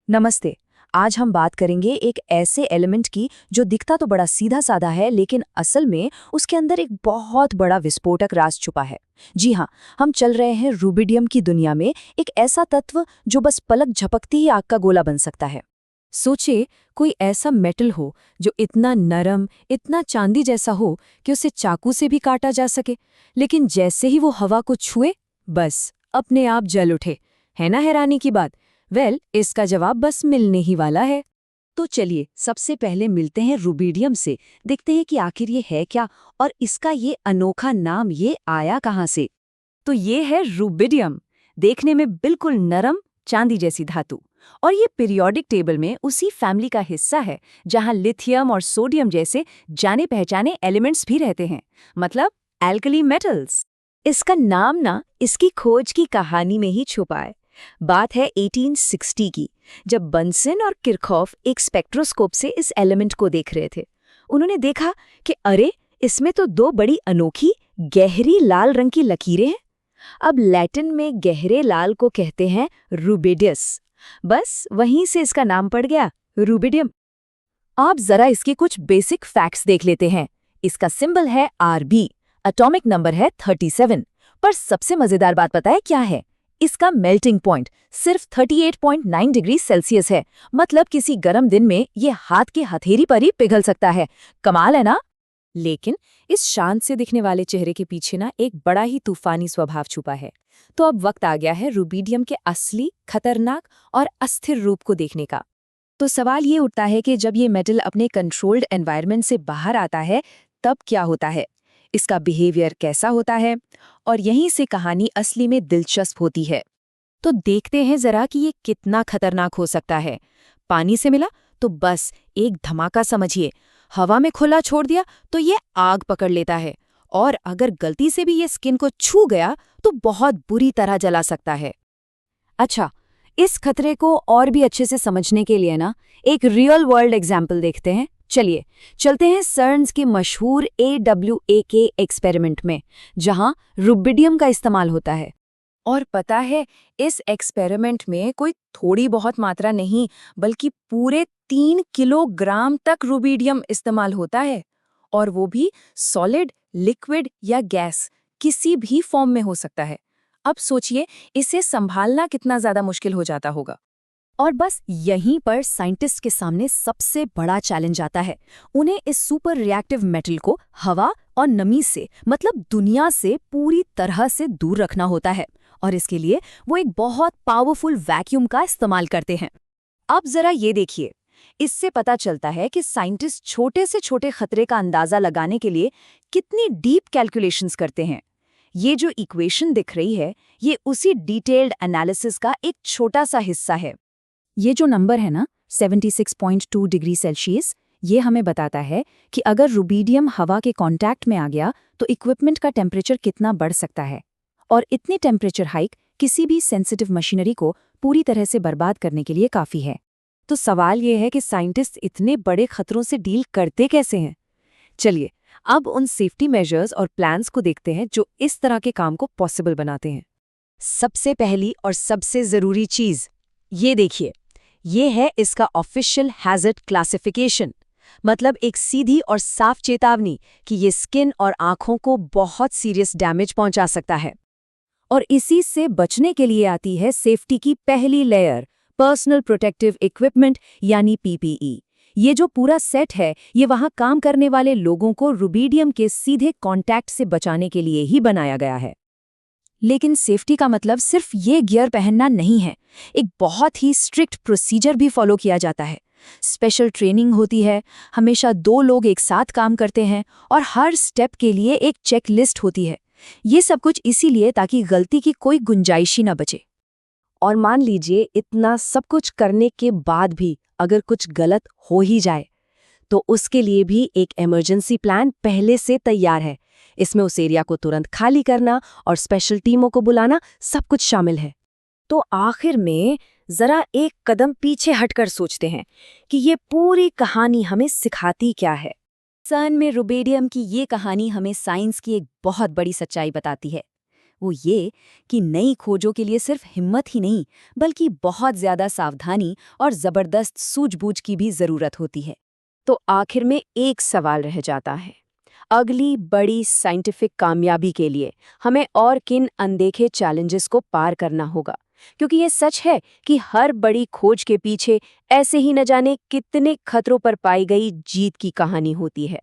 नमस्ते। आज हम बात करेंगे एक ऐसे एलिमेंट की जो दिखता तो बड़ा सीधा साधा है, लेकिन असल में उसके अंदर एक बहुत बड़ा विस्फोटक राज छुपा है। जी हाँ, हम चल रहे हैं रूबिडियम की दुनिया में, एक ऐसा तत्व जो बस पलक झपकते ही आग का गोला बन सकता है। सोचिए, कोई ऐसा मेटल हो जो इतना नरम, इतना चांदी जैसा हो कि उसे चाकू से भी काटा जा सके, लेकिन जैसे ही वो हवा को छुए, बस अपने आप जल उठे। है ना हैरानी की बात? इसका जवाब बस मिलने ही वाला है। तो चलिए सबसे पहले मिलते हैं रूबिडियम से, देखते हैं कि आखिर ये है क्या और इसका ये अनोखा नाम ये आया कहाँ से। तो ये है रूबिडियम, देखने में बिल्कुल नरम चांदी जैसी धातु। और ये पीरियोडिक टेबल में उसी फैमिली का हिस्सा है जहां लिथियम और सोडियम जैसे जाने पहचाने एलिमेंट्स भी रहते हैं, मतलब एल्कली मेटल्स। इसका नाम ना इसकी खोज की कहानी में ही छुपा है। बात है 1860 की, जब बंसन और किरखॉफ एक स्पेक्ट्रोस्कोप से इस एलिमेंट को देख रहे थे। उन्होंने देखा कि अरे, इसमें तो दो बड़ी अनोखी गहरी लाल रंग की लकीरें हैं। अब लैटिन में गहरे लाल को कहते हैं रूबिडियस। बस वहीं से इसका नाम पड़ गया, रूबिडियम। आप जरा इसके कुछ बेसिक फैक्ट्स देख लेते हैं। इसका सिंबल है Rb, एटॉमिक नंबर है 37। पर सबसे मजेदार बात पता है क्या है? इसका मेल्टिंग पॉइंट सिर्फ 38.9 डिग्री सेल्सियस है। मतलब किसी गर्म दिन में ये हाथ के हथेली पर ही पिघल सकता है। कमाल है ना? लेकिन इस शांत से दिखने वाले चेहरे के पीछे ना एक बड़ा ही तूफानी स्वभाव छुपा है। तो अब वक्त आ गया है रूबिडियम के असली, खतरनाक और अस्थिर रूप को देखने का। तो सवाल ये उठता है कि जब ये मेटल अपने कंट्रोल्ड एनवायरनमेंट से बाहर आता है, तब क्या होता है? इसका बिहेवियर कैसा होता है? और यहीं से कहानी असली में दिलचस्प होती है। तो देखते हैं जरा कि ये कितना खतरनाक हो सकता है। पानी से मिला तो बस एक धमाका समझिए। हवा में खुला छोड़ दिया तो ये आग पकड़ लेता है। और अगर गलती से भी ये स्किन को छू गया तो बहुत बुरी तरह जला सकता है। अच्छा, इस खतरे को और भी अच्छे से समझने के लिए ना एक रियल वर्ल्ड एग्जाम्पल देखते हैं। चलिए चलते हैं सर्न्स के मशहूर AWAK एक्सपेरिमेंट में, जहां रूबिडियम का इस्तेमाल होता है। और पता है, इस एक्सपेरिमेंट में कोई थोड़ी बहुत मात्रा नहीं, बल्कि पूरे 3 किलोग्राम तक रूबिडियम इस्तेमाल होता है। और वो भी सॉलिड, लिक्विड या गैस, किसी भी फॉर्म में हो सकता है। अब सोचिए, इसे संभालना कितना ज्यादा मुश्किल हो जाता होगा। और बस यहीं पर साइंटिस्ट के सामने सबसे बड़ा चैलेंज आता है। उन्हें इस सुपर रिएक्टिव मेटल को हवा और नमी से, मतलब दुनिया से पूरी तरह से दूर रखना होता है। और इसके लिए वो एक बहुत पावरफुल वैक्यूम का इस्तेमाल करते हैं। अब जरा ये देखिए, इससे पता चलता है कि साइंटिस्ट छोटे से छोटे खतरे का अंदाजा लगाने के लिए कितनी डीप कैलकुलेशंस करते हैं। ये जो इक्वेशन दिख रही है, ये उसी डिटेल्ड एनालिसिस का एक छोटा सा हिस्सा है। ये जो नंबर है ना, 76.2 डिग्री सेल्सियस, ये हमें बताता है कि अगर रूबिडियम हवा के कांटेक्ट में आ गया तो इक्विपमेंट का टेम्परेचर कितना बढ़ सकता है। और इतनी टेम्परेचर हाइक किसी भी सेंसिटिव मशीनरी को पूरी तरह से बर्बाद करने के लिए काफ़ी है। तो सवाल ये है कि साइंटिस्ट इतने बड़े खतरों से डील करते कैसे हैं? चलिए अब उन सेफ्टी मेजर्स और प्लान्स को देखते हैं जो इस तरह के काम को पॉसिबल बनाते हैं। सबसे पहली और सबसे ज़रूरी चीज़, ये देखिए, ये है इसका ऑफिशियल हैजर्ड क्लासिफिकेशन। मतलब एक सीधी और साफ चेतावनी कि ये स्किन और आंखों को बहुत सीरियस डैमेज पहुंचा सकता है। और इसी से बचने के लिए आती है सेफ्टी की पहली लेयर, पर्सनल प्रोटेक्टिव इक्विपमेंट यानी PPE। ये जो पूरा सेट है, ये वहां काम करने वाले लोगों को रूबिडियम के सीधे कांटेक्ट से बचाने के लिए ही बनाया गया है। लेकिन सेफ्टी का मतलब सिर्फ ये गियर पहनना नहीं है। एक बहुत ही स्ट्रिक्ट प्रोसीजर भी फॉलो किया जाता है। स्पेशल ट्रेनिंग होती है, हमेशा 2 लोग एक साथ काम करते हैं और हर स्टेप के लिए एक चेक लिस्ट होती है। ये सब कुछ इसीलिए ताकि गलती की कोई गुंजाइश ही न बचे। और मान लीजिए इतना सब कुछ करने के बाद भी अगर कुछ गलत हो ही जाए, तो उसके लिए भी एक इमरजेंसी प्लान पहले से तैयार है। इसमें उस एरिया को तुरंत खाली करना और स्पेशल टीमों को बुलाना सब कुछ शामिल है। तो आखिर में जरा एक कदम पीछे हटकर सोचते हैं कि ये पूरी कहानी हमें सिखाती क्या है। सर्न में रूबिडियम की ये कहानी हमें साइंस की एक बहुत बड़ी सच्चाई बताती है। वो ये कि नई खोजों के लिए सिर्फ हिम्मत ही नहीं, बल्कि बहुत ज़्यादा सावधानी और ज़बरदस्त सूझबूझ की भी ज़रूरत होती है। तो आखिर में एक सवाल रह जाता है, अगली बड़ी साइंटिफिक कामयाबी के लिए हमें और किन अनदेखे चैलेंजेस को पार करना होगा? क्योंकि ये सच है कि हर बड़ी खोज के पीछे ऐसे ही न जाने कितने खतरों पर पाई गई जीत की कहानी होती है।